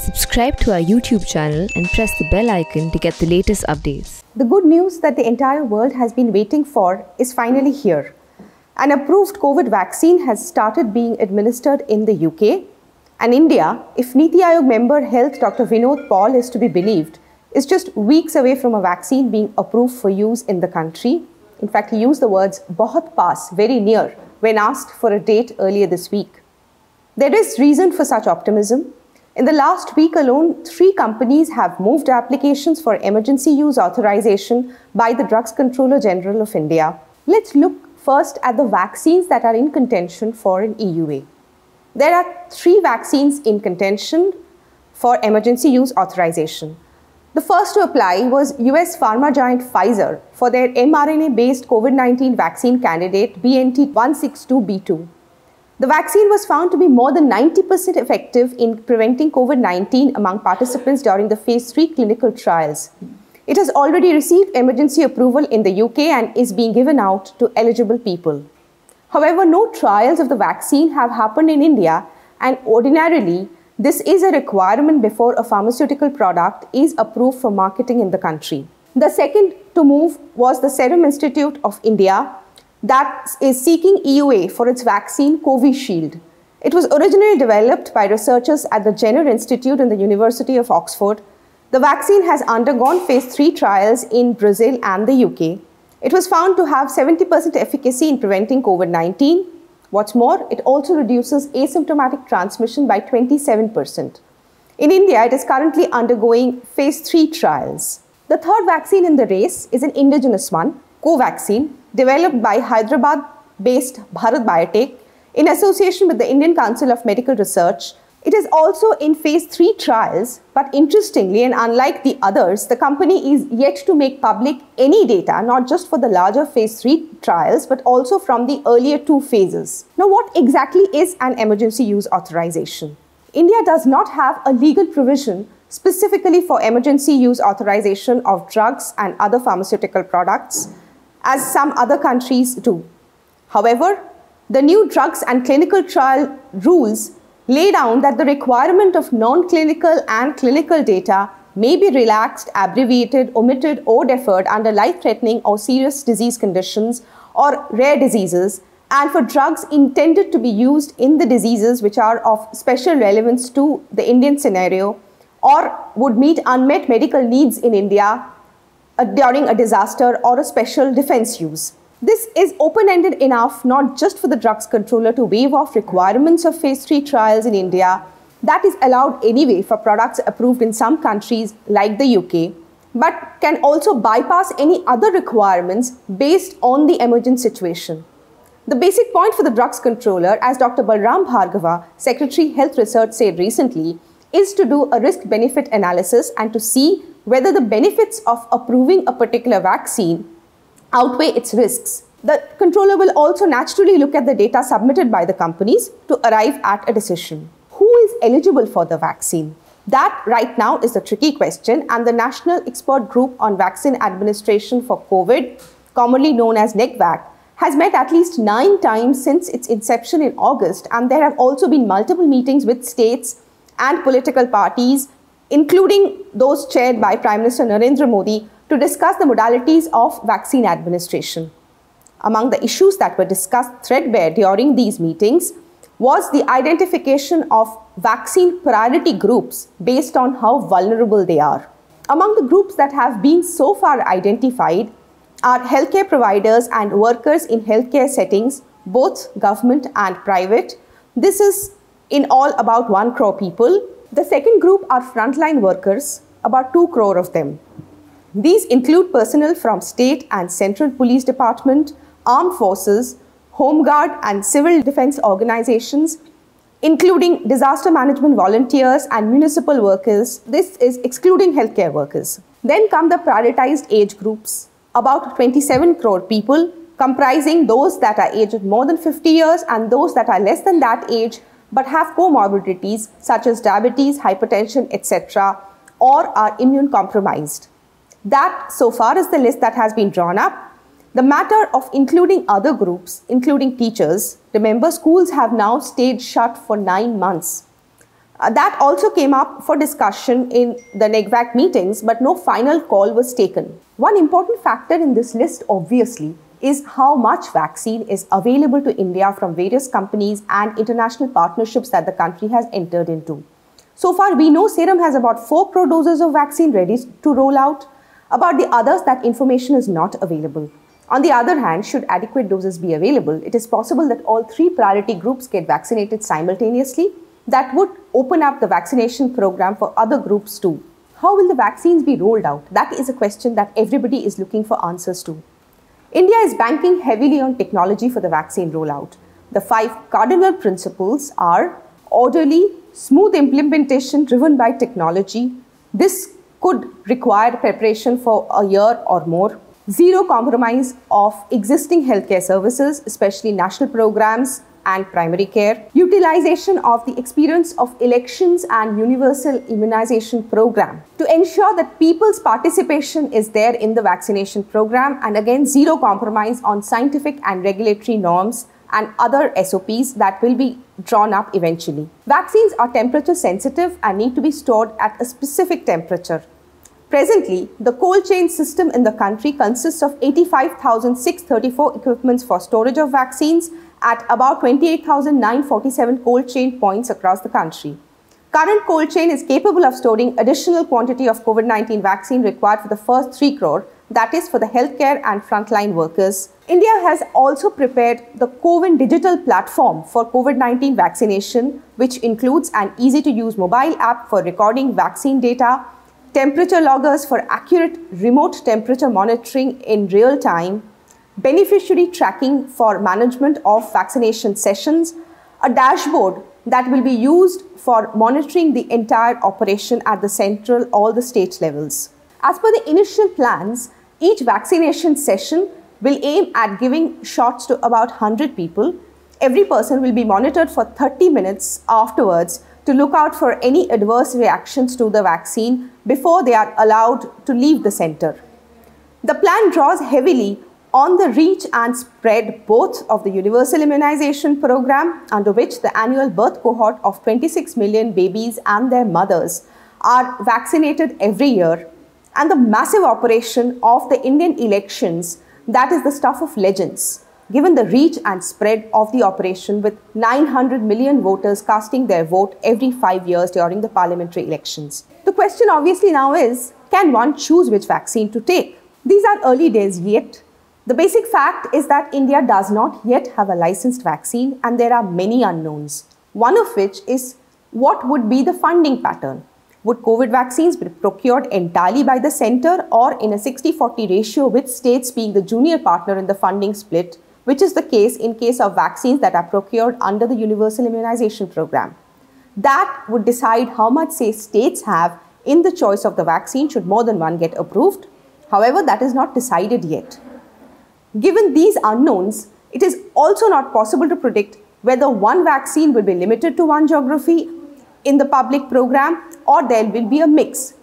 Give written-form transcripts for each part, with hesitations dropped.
Subscribe to our YouTube channel and press the bell icon to get the latest updates. The good news that the entire world has been waiting for is finally here. An approved COVID vaccine has started being administered in the UK, and India, if Niti Aayog member Health Dr. Vinod Paul is to be believed, is just weeks away from a vaccine being approved for use in the country. In fact, he used the words "bahut paas," very near, when asked for a date earlier this week. There is reason for such optimism. In the last week alone, 3 companies have moved applications for emergency use authorization by the Drugs Controller General of India. Let's look first at the vaccines that are in contention for an EUA. There are 3 vaccines in contention for emergency use authorization. The first to apply was US pharma giant Pfizer for their mRNA-based COVID-19 vaccine candidate BNT162b2. The vaccine was found to be more than 90% effective in preventing COVID-19 among participants during the phase 3 clinical trials. It has already received emergency approval in the UK and is being given out to eligible people. However, no trials of the vaccine have happened in India, and ordinarily, this is a requirement before a pharmaceutical product is approved for marketing in the country. The second to move was the Serum Institute of India, that is seeking EUA for its vaccine Covishield. It was originally developed by researchers at the Jenner Institute in the University of Oxford. The vaccine has undergone phase 3 trials in Brazil and the UK. It was found to have 70% efficacy in preventing COVID-19. What's more, it also reduces asymptomatic transmission by 27%. In India, it is currently undergoing phase 3 trials. The third vaccine in the race is an indigenous one, Covaxin, developed by Hyderabad-based Bharat Biotech in association with the Indian Council of Medical Research. It is also in phase 3 trials, but interestingly and unlike the others, the company is yet to make public any data, not just for the larger phase 3 trials, but also from the earlier 2 phases. Now, what exactly is an emergency use authorization? India does not have a legal provision specifically for emergency use authorization of drugs and other pharmaceutical products, as some other countries do. However, the new drugs and clinical trial rules lay down that the requirement of non-clinical and clinical data may be relaxed, abbreviated, omitted, or deferred under life-threatening or serious disease conditions or rare diseases, and for drugs intended to be used in the diseases which are of special relevance to the Indian scenario or would meet unmet medical needs in India during a disaster or a special defense use. This is open-ended enough not just for the drugs controller to waive off requirements of phase 3 trials in India, that is allowed anyway for products approved in some countries like the UK, but can also bypass any other requirements based on the emergent situation. The basic point for the drugs controller, as Dr. Balram Bhargava, Secretary Health Research, said recently, is to do a risk-benefit analysis and to see whether the benefits of approving a particular vaccine outweigh its risks. The controller will also naturally look at the data submitted by the companies to arrive at a decision. Who is eligible for the vaccine? That right now is the tricky question, and the National Expert Group on Vaccine Administration for COVID, commonly known as NECVAC, has met at least 9 times since its inception in August, and there have also been multiple meetings with states and political parties, including those chaired by Prime Minister Narendra Modi, to discuss the modalities of vaccine administration. Among the issues that were discussed threadbare during these meetings was the identification of vaccine priority groups based on how vulnerable they are. Among the groups that have been so far identified are healthcare providers and workers in healthcare settings, both government and private. This is in all about 1 crore people. The second group are frontline workers, about 2 crore of them. These include personnel from state and central police department, armed forces, home guard and civil defense organizations, including disaster management volunteers and municipal workers. This is excluding healthcare workers. Then come the prioritized age groups, about 27 crore people, comprising those that are aged more than 50 years and those that are less than that age but have comorbidities such as diabetes, hypertension, etc., or are immune compromised. That, so far, is the list that has been drawn up. The matter of including other groups, including teachers, remember, schools have now stayed shut for 9 months. That also came up for discussion in the NEGVAC meetings, but no final call was taken. One important factor in this list, obviously, is how much vaccine is available to India from various companies and international partnerships that the country has entered into. So far, we know Serum has about 4 crore doses of vaccine ready to roll out. About the others, that information is not available. On the other hand, should adequate doses be available, it is possible that all 3 priority groups get vaccinated simultaneously. That would open up the vaccination program for other groups too. How will the vaccines be rolled out? That is a question that everybody is looking for answers to. India is banking heavily on technology for the vaccine rollout. The 5 cardinal principles are orderly, smooth implementation driven by technology. This could require preparation for a year or more. Zero compromise of existing healthcare services, especially national programs and primary care. Utilization of the experience of elections and universal immunization program to ensure that people's participation is there in the vaccination program, and again zero compromise on scientific and regulatory norms and other SOPs that will be drawn up eventually. Vaccines are temperature sensitive and need to be stored at a specific temperature. Presently, the cold chain system in the country consists of 85,634 equipments for storage of vaccines at about 28,947 cold chain points across the country. Current cold chain is capable of storing additional quantity of COVID-19 vaccine required for the first 3 crore, that is for the healthcare and frontline workers. India has also prepared the CoWIN digital platform for COVID-19 vaccination, which includes an easy-to-use mobile app for recording vaccine data, temperature loggers for accurate remote temperature monitoring in real time, beneficiary tracking for management of vaccination sessions, a dashboard that will be used for monitoring the entire operation at the central, all the state levels. As per the initial plans, each vaccination session will aim at giving shots to about 100 people. Every person will be monitored for 30 minutes afterwards to look out for any adverse reactions to the vaccine before they are allowed to leave the center. The plan draws heavily on the reach and spread both of the universal immunization program, under which the annual birth cohort of 26 million babies and their mothers are vaccinated every year, and the massive operation of the Indian elections, that is the stuff of legends, given the reach and spread of the operation, with 900 million voters casting their vote every 5 years during the parliamentary elections. The question obviously now is, can one choose which vaccine to take? These are early days yet. The basic fact is that India does not yet have a licensed vaccine, and there are many unknowns. One of which is, what would be the funding pattern? Would COVID vaccines be procured entirely by the center or in a 60-40 ratio, with states being the junior partner in the funding split, which is the case in case of vaccines that are procured under the universal immunization program? That would decide how much say states have in the choice of the vaccine should more than one get approved. However, that is not decided yet. Given these unknowns, it is also not possible to predict whether one vaccine will be limited to one geography in the public program or there will be a mix.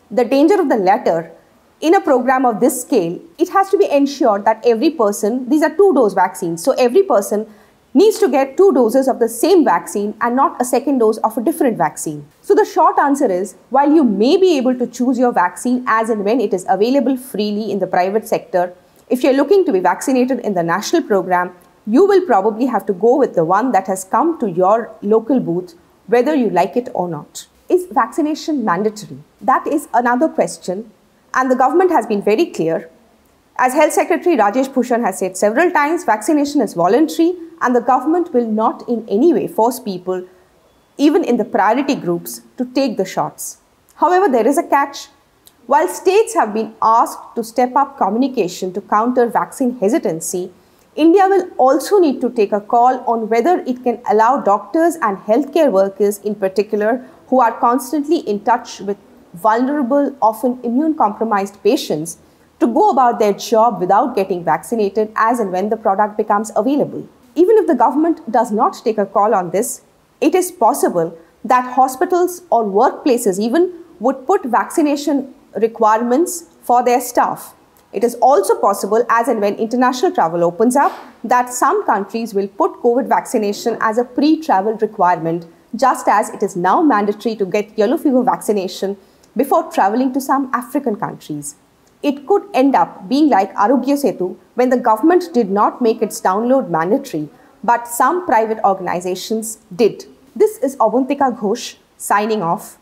The danger of the latter, in a program of this scale, it has to be ensured that every person, these are 2-dose vaccines, so every person needs to get 2 doses of the same vaccine and not a second dose of a different vaccine. So the short answer is, while you may be able to choose your vaccine as and when it is available freely in the private sector, if you're looking to be vaccinated in the national program, you will probably have to go with the one that has come to your local booth, whether you like it or not. Is vaccination mandatory? That is another question, and the government has been very clear. As Health Secretary Rajesh Bhushan has said several times, vaccination is voluntary and the government will not in any way force people, even in the priority groups, to take the shots. However, there is a catch. While states have been asked to step up communication to counter vaccine hesitancy, India will also need to take a call on whether it can allow doctors and healthcare workers in particular, who are constantly in touch with vulnerable, often immune-compromised patients, to go about their job without getting vaccinated as and when the product becomes available. Even if the government does not take a call on this, it is possible that hospitals or workplaces even would put vaccination requirements for their staff. It is also possible, as and when international travel opens up, that some countries will put COVID vaccination as a pre-travel requirement just as it is now mandatory to get yellow fever vaccination before traveling to some African countries. It could end up being like Arogya Setu when the government did not make its download mandatory, but some private organizations did. This is Avantika Ghosh signing off.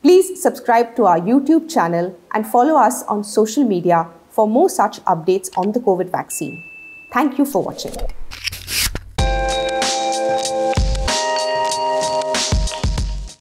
Please subscribe to our YouTube channel and follow us on social media for more such updates on the COVID vaccine. Thank you for watching.